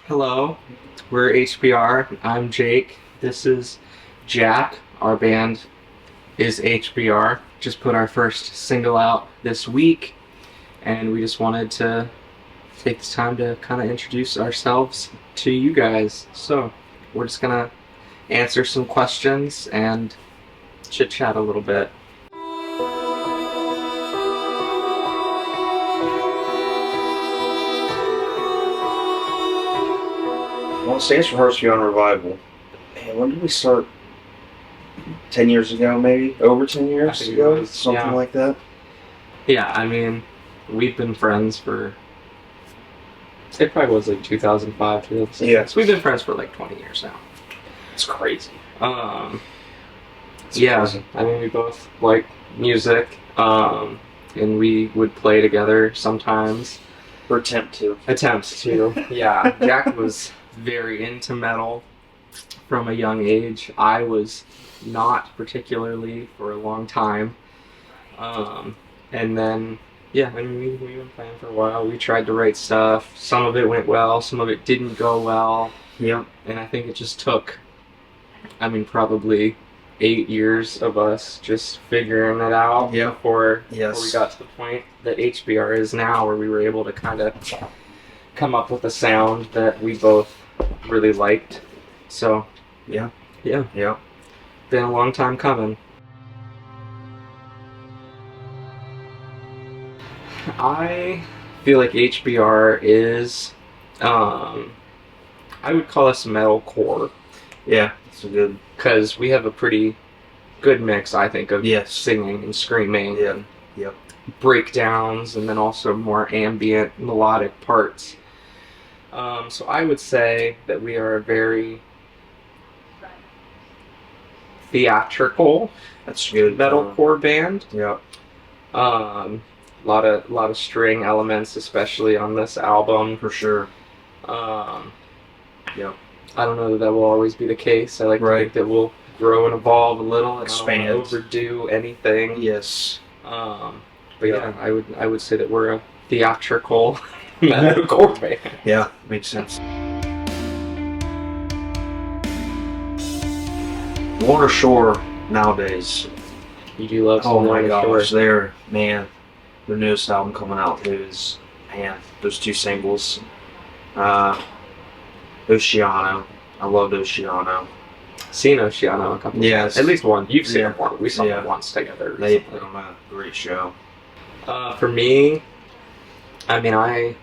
Hello, we're HBR. I'm Jake. This is Jack. Our band is HBR. Just put our first single out this week, and we just wanted to take this time to kind of introduce ourselves to you guys. So, we're just gonna answer some questions and chit chat a little bit. Well, it stands for Hearts Beyond Revival. Man, when did we start? 10 years ago, maybe? Over 10 years think it ago? was, Something yeah. like that? Yeah, I mean, we've been friends for. It probably was like 2005, 2006. Yeah. So we've been friends for like 20 years now. It's crazy. It's Yeah, crazy. I mean, we both like music, and we would play together sometimes. Or attempt to. Attempts to. Yeah, Jack was very into metal from a young age. I was not particularly for a long time. And then, yeah, I mean, we've been playing for a while. We tried to write stuff. Some of it went well, some of it didn't go well. Yeah. And I think it just took, probably 8 years of us just figuring it out Yeah. before Yes. we got to the point that HBR is now, where we were able to kind of come up with a sound that we both really liked. So, Yeah. yeah, Yeah. been a long time coming. I feel like HBR is, I would call us metalcore, Yeah. It's a good. because we have a pretty good mix, I think, of Yes. singing and screaming Yeah. and Yep. breakdowns, and then also more ambient melodic parts. So I would say that we are a very theatrical That's good. metalcore band. Yeah. Lot of string elements, especially on this album. For sure. Yep. I don't know that will always be the case. I like to think that we'll grow and evolve a little and Expand. I don't wanna overdo anything. Yes. But yeah, I would say that we're a theatrical metalcore band. Yeah. Makes sense. Warner Shore nowadays. You do love Oh some my Warner gosh, Shore. they're, man, their newest album coming out too is, man, those two singles. Oceano. I loved Oceano. Seen Oceano a couple Yes. times. At least one. You've seen Yeah. it one. We saw Yeah. it once together They recently. put on a great show. For me, I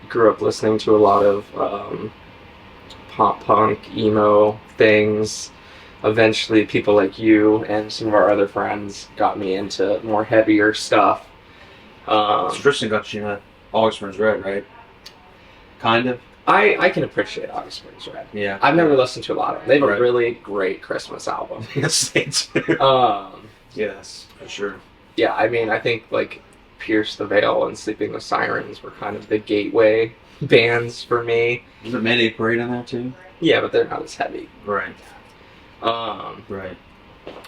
grew up listening to a lot of pop punk, emo things. Eventually, people like you and some of our other friends got me into more heavier stuff. Tristan got you into August Burns Red, right? Kind of. I can appreciate August Springs Red. Yeah. I've never listened to a lot of them. They have Right. a really great Christmas album. Yes, they do. Yes, for sure. Yeah, I think like Pierce the Veil and Sleeping with Sirens were kind of the gateway bands for me. Was it Mayday Parade on that too? Yeah, but they're not as heavy. Right. Um, Right.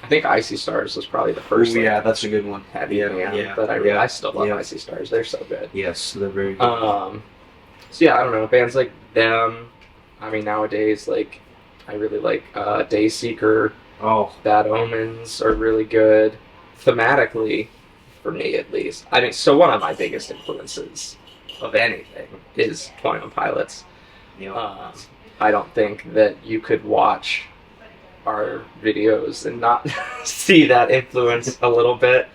I think Icy Stars was probably the first Ooh, yeah, that's a good one. heavy Yeah, band yeah, that yeah, I still love yeah. Icy Stars. They're so good. Yes, they're very good. So yeah, I don't know, bands like them. Nowadays, like I really like Dayseeker, Oh, Bad Omens are really good. Thematically, for me at least. So one of my biggest influences of anything is 21 Pilots. yeah. I don't think that you could watch our videos and not see that influence a little bit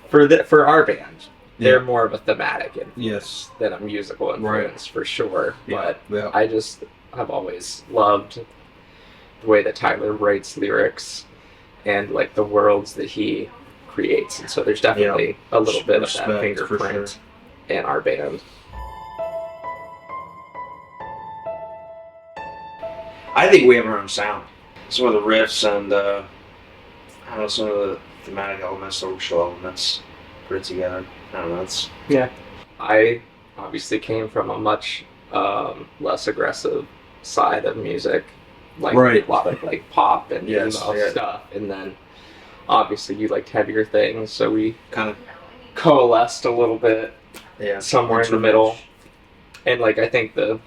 for our band. They're Yeah. more of a thematic Yes. than a musical influence for sure. Yeah. But Yeah. I just have always loved the way that Tyler writes lyrics and like the worlds that he creates, and so there's definitely a little bit of that Respect, for fingerprint in our band. I think we have our own sound. Some of the riffs and I don't know, some of the thematic elements, the orchestral elements, put it together. I don't know. It's I obviously came from a much less aggressive side of music, like Right. a lot of like pop and Yes, emo yeah. stuff, and then obviously you liked heavier things, so we kind of coalesced a little bit Yeah. somewhere in the middle. And like I think the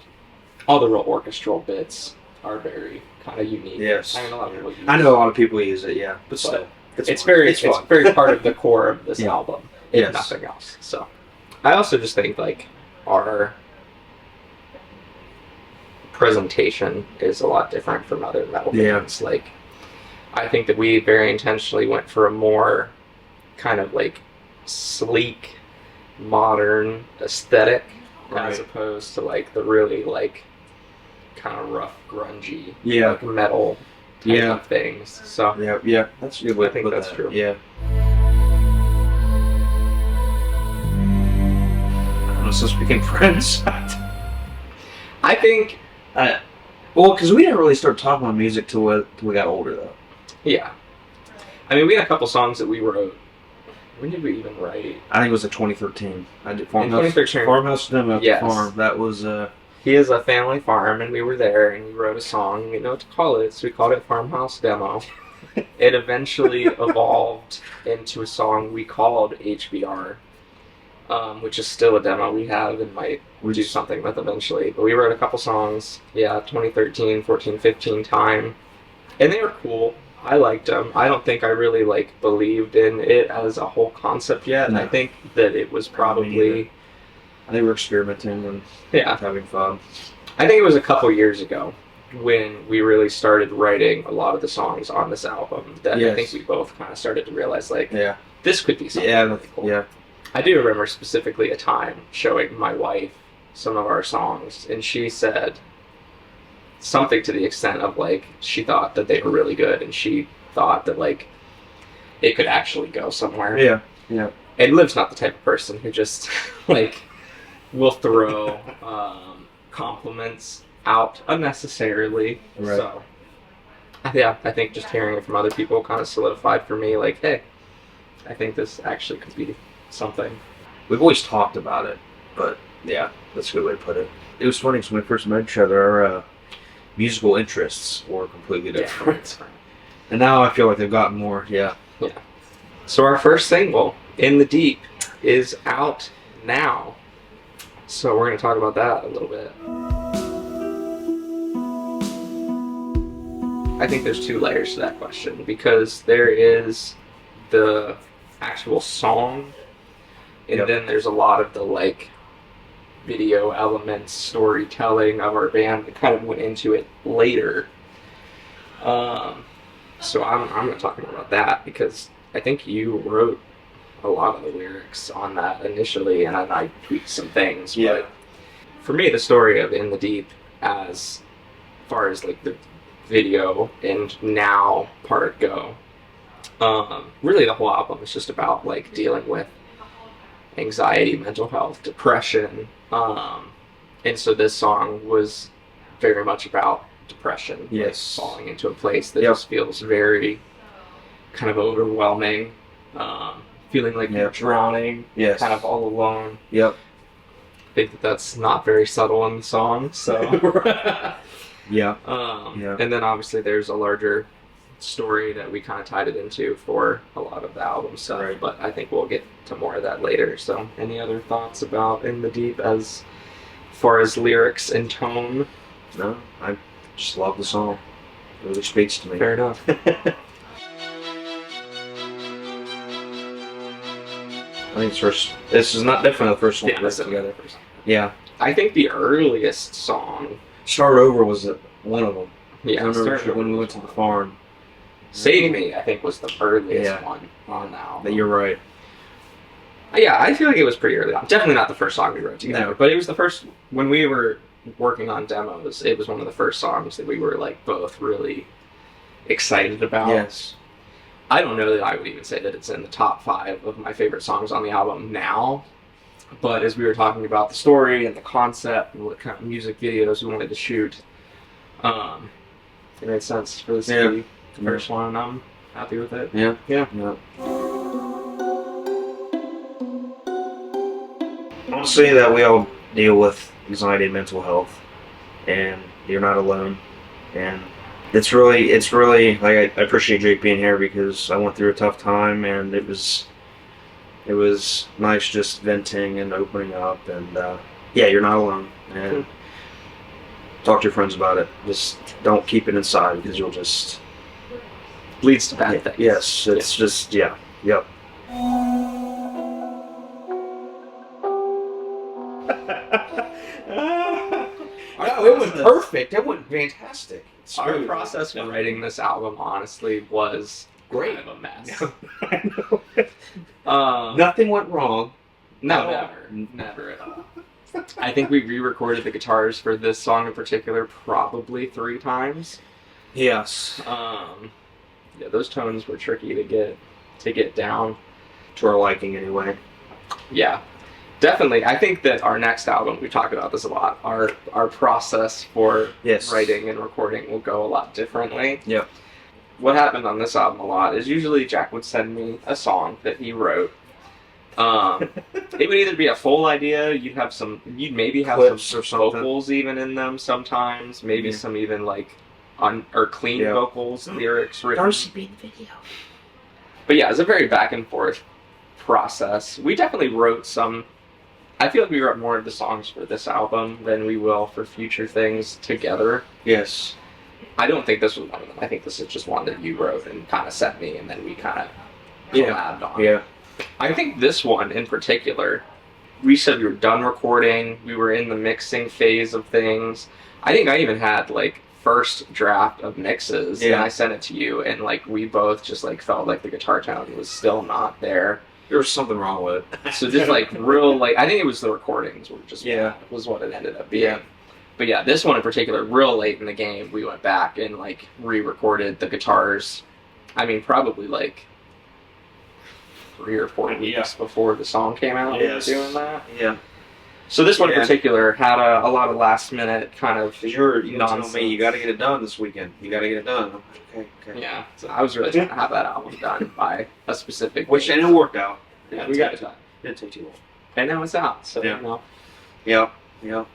all the real orchestral bits are very kind of unique. Yes. I mean, a lot of people use I know a lot of people use it, yeah, but still, it's fun. very part of the core of this Yeah. album, if Yes. nothing else. So, I also just think like our presentation is a lot different from other metal bands. Like, I think that we very intentionally went for a more kind of like sleek, modern aesthetic, as opposed to like the really like kind of rough, grungy, like metal type of things. So yeah, that's a good way I to think put that's that. true. Yeah. I'm still speaking French. I think, well, because we didn't really start talking about music till we got older, though. yeah. I mean, we had a couple songs that we wrote. When did we even write? I think it was in 2013. I did In 2013. Farmhouse Demo at Yes. the farm. That was He is a family farm, and we were there, and we wrote a song. We didn't know what to call it, so we called it Farmhouse Demo. It eventually evolved into a song we called HBR, which is still a demo we have and might do something with eventually. But we wrote a couple songs, 2013, 14, 15 time, and they were cool. I liked them. I don't think I really like believed in it as a whole concept yet. No. I think that it was probably... I think we're experimenting and having fun. I think it was a couple years ago when we really started writing a lot of the songs on this album that I think we both kind of started to realize, like, this could be something really cool. Yeah. I do remember specifically a time showing my wife some of our songs, and she said something to the extent of, like, she thought that they were really good, and she thought that, like, it could actually go somewhere. Yeah, yeah. And Liv's not the type of person who just, like, will throw compliments out unnecessarily. Right. So, I think just hearing it from other people kind of solidified for me, like, hey, I think this actually could be something. We've always talked about it, but yeah, that's a good way to put it. It was funny because when we first met each other, our musical interests were completely different. And now I feel like they've gotten more, Yeah. So our first single, In the Deep, is out now. So we're going to talk about that a little bit. I think there's two layers to that question, because there is the actual song, and then there's a lot of the like video elements, storytelling of our band that kind of went into it later. So I'm going to talk more about that, because I think you wrote a lot of the lyrics on that initially, and I tweaked some things. Yeah. But for me, the story of In the Deep, as far as like the video and now part go, really the whole album is just about like dealing with anxiety, mental health, depression, and so this song was very much about depression. Yes. Like falling into a place that just feels very kind of overwhelming, feeling like you're drowning, kind of all alone. Yep. I think that that's not very subtle in the song, so. And then obviously there's a larger story that we kind of tied it into for a lot of the album stuff, but I think we'll get to more of that later. So any other thoughts about In the Deep as far as lyrics and tone? No, I just love the song. It really speaks to me. Fair enough. I think this is not definitely the first one we wrote together. Yeah. I think the earliest song... Start Over was one of them. Yeah, I remember when we went to the farm. Save Me, I think, was the earliest one on the album. You're right. Yeah, I feel like it was pretty early on. Definitely not the first song we wrote together, but it was the first... When we were working on demos, it was one of the first songs that we were like both really excited about. Yes. I don't know that I would even say that it's in the top 5 of my favorite songs on the album now, but as we were talking about the story and the concept and what kind of music videos we wanted to shoot, it made sense for this to be the first one, and I'm happy with it. Yeah. I'll say that we all deal with anxiety and mental health, and you're not alone. And it's really like I appreciate Jake being here, because I went through a tough time, and it was nice just venting and opening up, and you're not alone. And talk to your friends about it. Just don't keep it inside because you'll just Leads to bad things. Yes, it's just yep. No, it went perfect. It went fantastic. Our Smooth. process for writing this album, honestly, was Great. kind of a mess. I know. Nothing went wrong. No, No. never at all. I think we re-recorded the guitars for this song in particular probably 3 times. Yes. Yeah, those tones were tricky to get down. To our liking, anyway. Yeah, definitely. I think that our next album, we talk about this a lot. Our process for Yes. writing and recording will go a lot differently. Yeah. What happened on this album a lot is usually Jack would send me a song that he wrote. It would either be a full idea, you'd maybe have Clips some or something. vocals even in them sometimes, maybe some even like clean vocals, lyrics written. Darcy being video. But yeah, it's a very back and forth process. We definitely wrote some. I feel like we wrote more of the songs for this album than we will for future things together. Yes. I don't think this was one of them. I think this is just one that you wrote and kind of sent me, and then we kind of collabed on. Yeah. I think this one in particular, we said we were done recording. We were in the mixing phase of things. I think I even had like first draft of mixes, and I sent it to you, and like we both just like felt like the guitar tone was still not there. There was something wrong with it. So just like real, like I think it was the recordings were just bad, was what it ended up being. Yeah. But yeah, this one in particular, real late in the game, we went back and like re-recorded the guitars. I mean, probably like 3 or 4 weeks before the song came out. We were doing that. Yeah. So this one in particular had a lot of last minute kind of You're nonsense. telling me you got to get it done this weekend. You got to get it done. Okay. Yeah, so I was really trying to have that album done by a specific Which date. and it worked out. Yeah, we got it done. It didn't take too long. And now it's out, so Yeah. you know. Yep.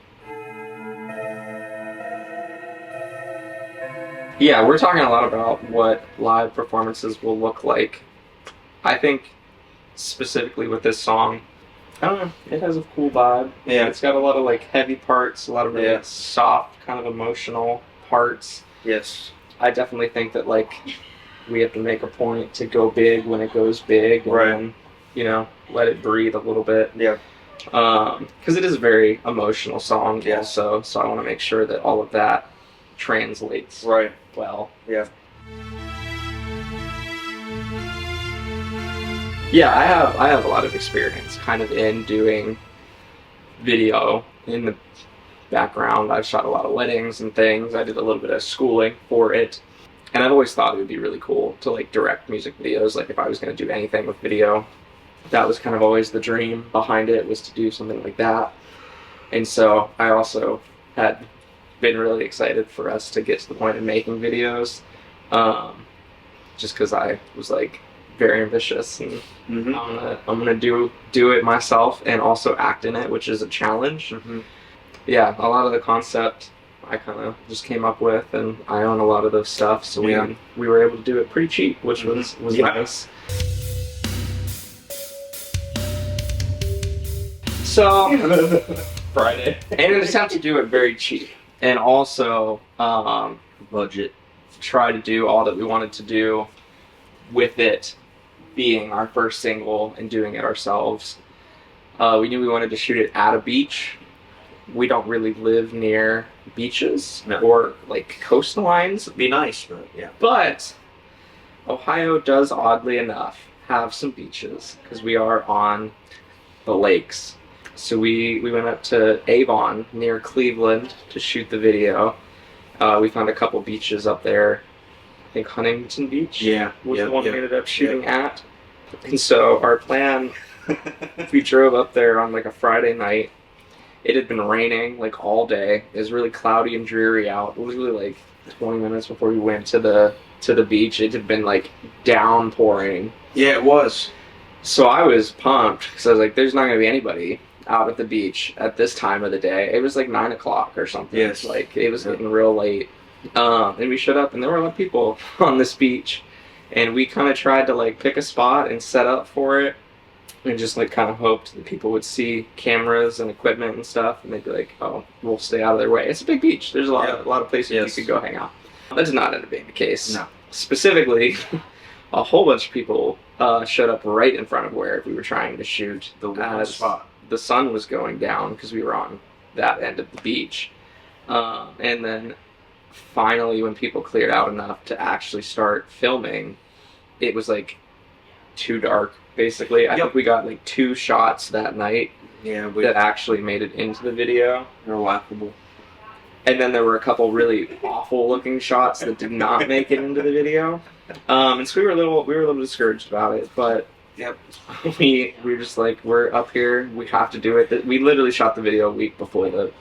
Yeah, we're talking a lot about what live performances will look like. I think specifically with this song, I don't know, it has a cool vibe. Yeah. It's got a lot of like heavy parts, a lot of really soft, kind of emotional parts. Yes. I definitely think that like we have to make a point to go big when it goes big, and then, you know, let it breathe a little bit. Yeah. Because it is a very emotional song also, so I want to make sure that all of that translates well. Yeah. Yeah, I have a lot of experience kind of in doing video in the background. I've shot a lot of weddings and things. I did a little bit of schooling for it. And I've always thought it would be really cool to like direct music videos. Like if I was going to do anything with video, that was kind of always the dream behind it, was to do something like that. And so I also had been really excited for us to get to the point of making videos. Just because I was like very ambitious, and I'm gonna do it myself and also act in it, which is a challenge. Yeah, a lot of the concept I kind of just came up with, and I own a lot of those stuff, so we were able to do it pretty cheap, which was nice. So Friday, in an attempt to do it very cheap, and also budget, try to do all that we wanted to do with it being our first single and doing it ourselves. We knew we wanted to shoot it at a beach. We don't really live near beaches or like coastlines. It'd be nice, but But Ohio does, oddly enough, have some beaches because we are on the lakes. So we went up to Avon near Cleveland to shoot the video. We found a couple beaches up there. I think Huntington Beach was the one we ended up shooting at. And so our plan, we drove up there on like a Friday night. It had been raining like all day. It was really cloudy and dreary out. Literally like 20 minutes before we went to the beach, it had been like downpouring. Yeah, it was. So I was pumped because I was like, there's not going to be anybody out at the beach at this time of the day. It was like 9 o'clock or something. Yes. Like it was getting real late. And we showed up and there were a lot of people on this beach. And we kind of tried to like pick a spot and set up for it. and just like kind of hoped that people would see cameras and equipment and stuff, and they'd be like, "Oh, we'll stay out of their way." It's a big beach. There's a lot of places you could go hang out. That did not end up being the case. No. Specifically, a whole bunch of people showed up right in front of where we were trying to shoot. The one spot. The sun was going down because we were on that end of the beach, and then finally, when people cleared out enough to actually start filming, it was like too dark. Basically, I think we got like 2 shots that night that actually made it into the video. They're laughable. And then there were a couple really awful looking shots that did not make it into the video. And so we were a little discouraged about it, but we were just like, we're up here, we have to do it. We literally shot the video a week before the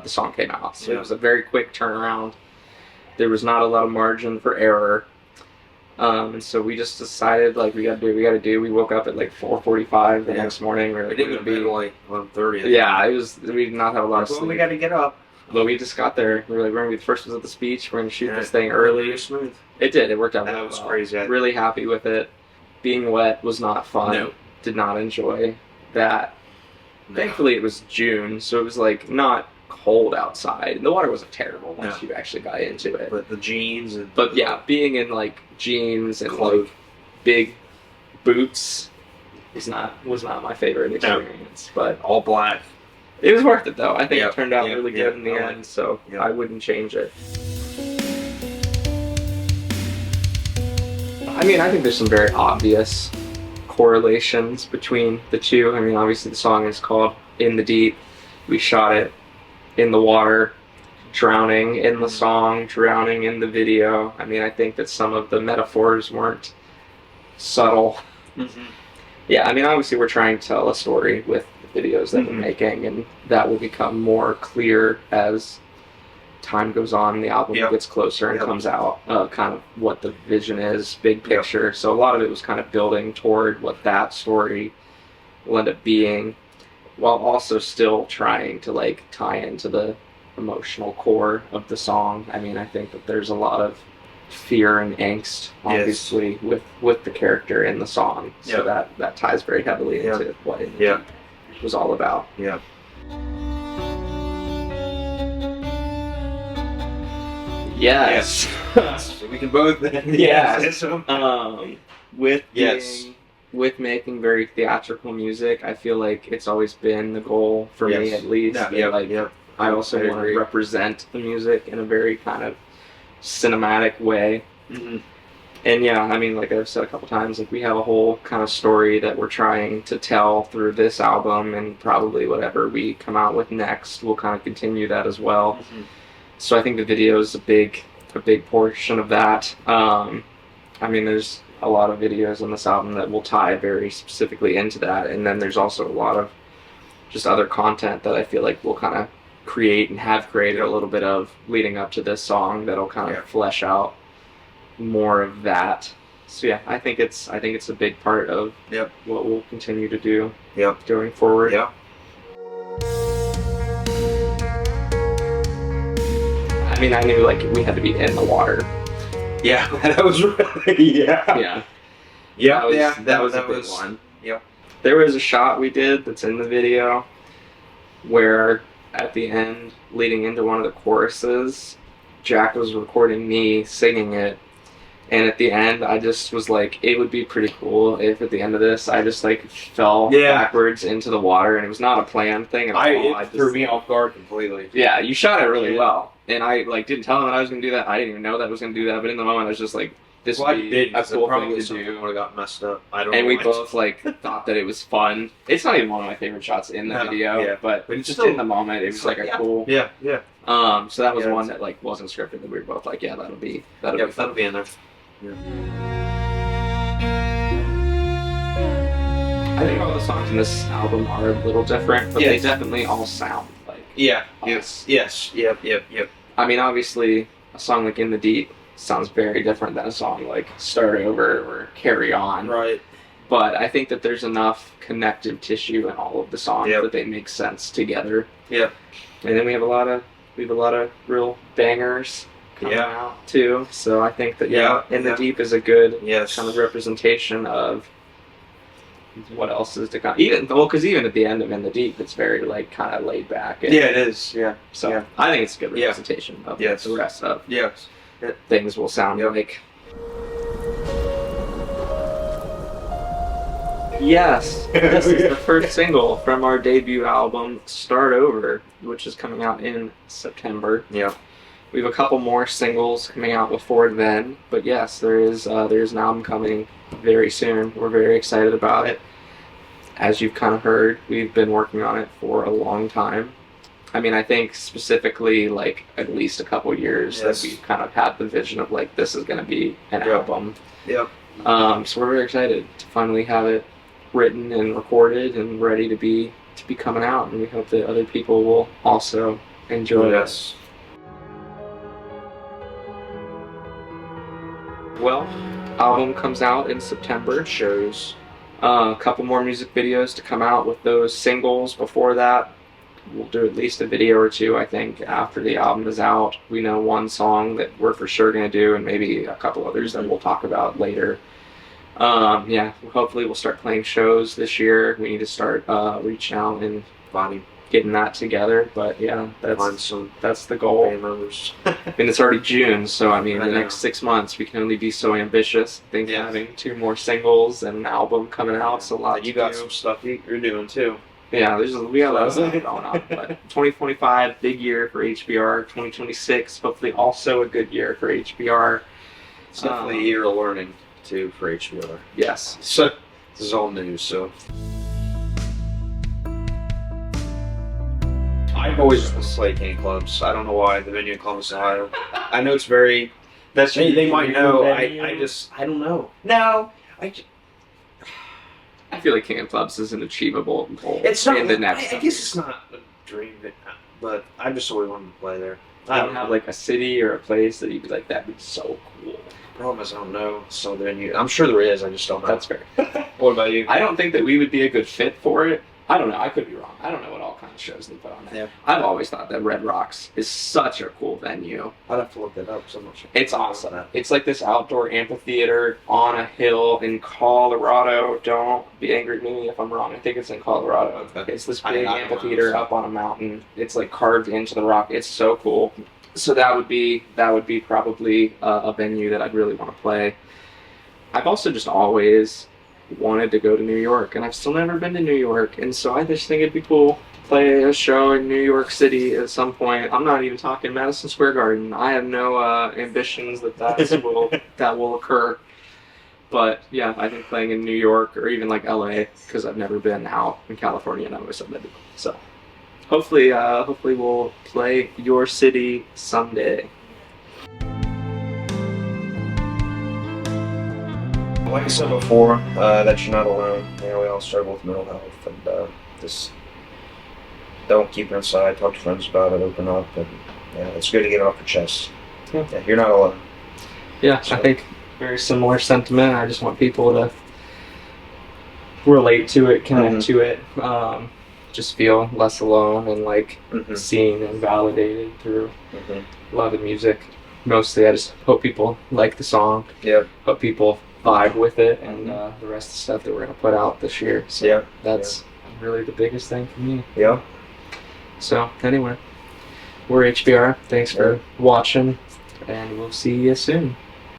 song came out, so it was a very quick turnaround. There was not a lot of margin for error. And so we just decided, like, we gotta do. We woke up at like 4:45 the next morning. We didn't be like 1:30. Yeah, we did not have a lot of sleep. We gotta get up. But we just got there. We were like, we're gonna be the first ones at the speech. We're gonna shoot this thing early. Smooth. It did. It worked out. That was crazy. Really happy with it. Being wet was not fun. No. Did not enjoy that. No. Thankfully, it was June, so it was like not cold outside. The water wasn't terrible once you actually got into it. But the jeans and being in like jeans and like big boots was not my favorite experience. No. But all black. It was worth it though. I think it turned out really good in the end, so Yep. I wouldn't change it. I mean, I think there's some very obvious correlations between the two. I mean, obviously the song is called In the Deep. We shot it in the water, drowning in the song, drowning in the video. I mean, I think that some of the metaphors weren't subtle. Mm-hmm. Yeah, I mean, obviously we're trying to tell a story with the videos that we're making, and that will become more clear as time goes on, the album gets closer and comes out, kind of what the vision is, big picture. So a lot of it was kind of building toward what that story will end up being, while also still trying to like tie into the emotional core of the song. I mean, I think that there's a lot of fear and angst, obviously, with the character in the song. So that ties very heavily into what it was all about. Yeah. Yes. So we can both with making very theatrical music, I feel like it's always been the goal for me, at least. I also want to represent the music in a very kind of cinematic way. Mm-hmm. And I mean, like I've said a couple times, like we have a whole kind of story that we're trying to tell through this album, and probably whatever we come out with next, we'll kind of continue that as well. Mm-hmm. So I think the video is a big portion of that. I mean, there's a lot of videos on this album that will tie very specifically into that, and then there's also a lot of just other content that I feel like we'll kind of create and have created a little bit of leading up to this song that'll kind of flesh out more of that. So I think it's a big part of what we'll continue to do going forward. I mean, I knew like we had to be in the water. Yeah, that was really That was a big one. Yep. There was a shot we did that's in the video where at the end, leading into one of the choruses, Jack was recording me singing it, and at the end I just was like, it would be pretty cool if at the end of this I just like fell backwards into the water, and it was not a planned thing at all. It threw me off guard completely. Yeah, you shot it really well. And I like didn't tell him that I was going to do that. I didn't even know that I was going to do that. But in the moment, I was just like, "This would be a cool thing to do." Would have got messed up. I don't. And we both like thought that it was fun. It's not even one of my favorite shots in the video, but just still, in the moment, it was like a cool. Yeah. So that was one that like wasn't scripted. That we were both like, "Yeah, that'll be fun. That'll be in there." Yeah. I think all the songs in this album are a little different, but they definitely all sound like. Yes. Yep. I mean, obviously, a song like In the Deep sounds very different than a song like Start Over or Carry On. Right. But I think that there's enough connective tissue in all of the songs that they make sense together. Yeah. And then we have a lot of real bangers coming out too. So I think that In the Deep is a good kind of representation of what else is to come. Because even at the end of In the Deep, it's very like kind of laid back. And, Yeah, it is. Yeah. So Yeah. I think it's a good representation of Yes. the rest of Yes. things will sound Yep. like. Yes, this is the first single from our debut album, Start Over, which is coming out in September. Yeah. We have a couple more singles coming out before then, but yes, there's an album coming very soon. We're very excited about it. As you've kind of heard, we've been working on it for a long time. I mean, I think specifically like at least a couple years that we've kind of had the vision of like this is going to be an album. Yep. So we're very excited to finally have it written and recorded and ready to be coming out, and we hope that other people will also enjoy it. Well, album comes out in September. Shows. A couple more music videos to come out with those singles before that. We'll do at least a video or two, I think, after the album is out. We know one song that we're for sure going to do, and maybe a couple others that we'll talk about later. Yeah, hopefully we'll start playing shows this year. We need to start reaching out and getting that together. But yeah, that's the goal. Band members. And it's already June, so I mean, I the know. next 6 months we can only be so ambitious. I think having 2 more singles and an album coming out, so a lot. You got some stuff you're doing too. Yeah, we got a lot of stuff going on. But 2025, big year for HBR. 2026, hopefully also a good year for HBR. It's definitely a year of learning too for HBR. Yes. So this is all new. So I've always just been Slay King clubs. I don't know why the venue in Columbus, Ohio. I know it's very. They might know. I don't know. No, I feel like King of Clubs is an achievable goal. It's not. In the next. I guess it's not a dream, but I just always wanted to play there. I don't have like a city or a place that you'd be like, that'd be so cool. Problem is, I don't know. So venue. I'm sure there is. I just don't know. That's fair. What about you? I don't think that we would be a good fit for it. I don't know. I could be wrong. I don't know what all kinds of shows they put on there. Yeah. I've always thought that Red Rocks is such a cool venue. I'd have to look that up. So much. It's awesome. It's like this outdoor amphitheater on a hill in Colorado. Don't be angry at me if I'm wrong. I think it's in Colorado. Okay. It's this big amphitheater up on a mountain. It's like carved into the rock. It's so cool. So that would be probably a venue that I'd really want to play. I've also just always wanted to go to New York, and I've still never been to New York, and so I just think it'd be cool to play a show in New York City at some point. I'm not even talking Madison Square Garden. I have no ambitions that will occur. But yeah, I think playing in New York or even like LA, because I've never been out in California, and I always said that'd be cool. So hopefully we'll play your city someday. Like I said before, that you're not alone. You know, we all struggle with mental health, and just don't keep it inside. Talk to friends about it. Open up, and yeah, it's good to get it off your chest. Yeah. Yeah, you're not alone. Yeah, so. I think very similar sentiment. I just want people to relate to it, connect to it, just feel less alone and like seen and validated through love and music. Mostly, I just hope people like the song. Yeah. Hope people vibe with it, and the rest of the stuff that we're going to put out this year. So that's really the biggest thing for me. Yeah. So anyway, we're HBR. Thanks for watching, and we'll see you soon.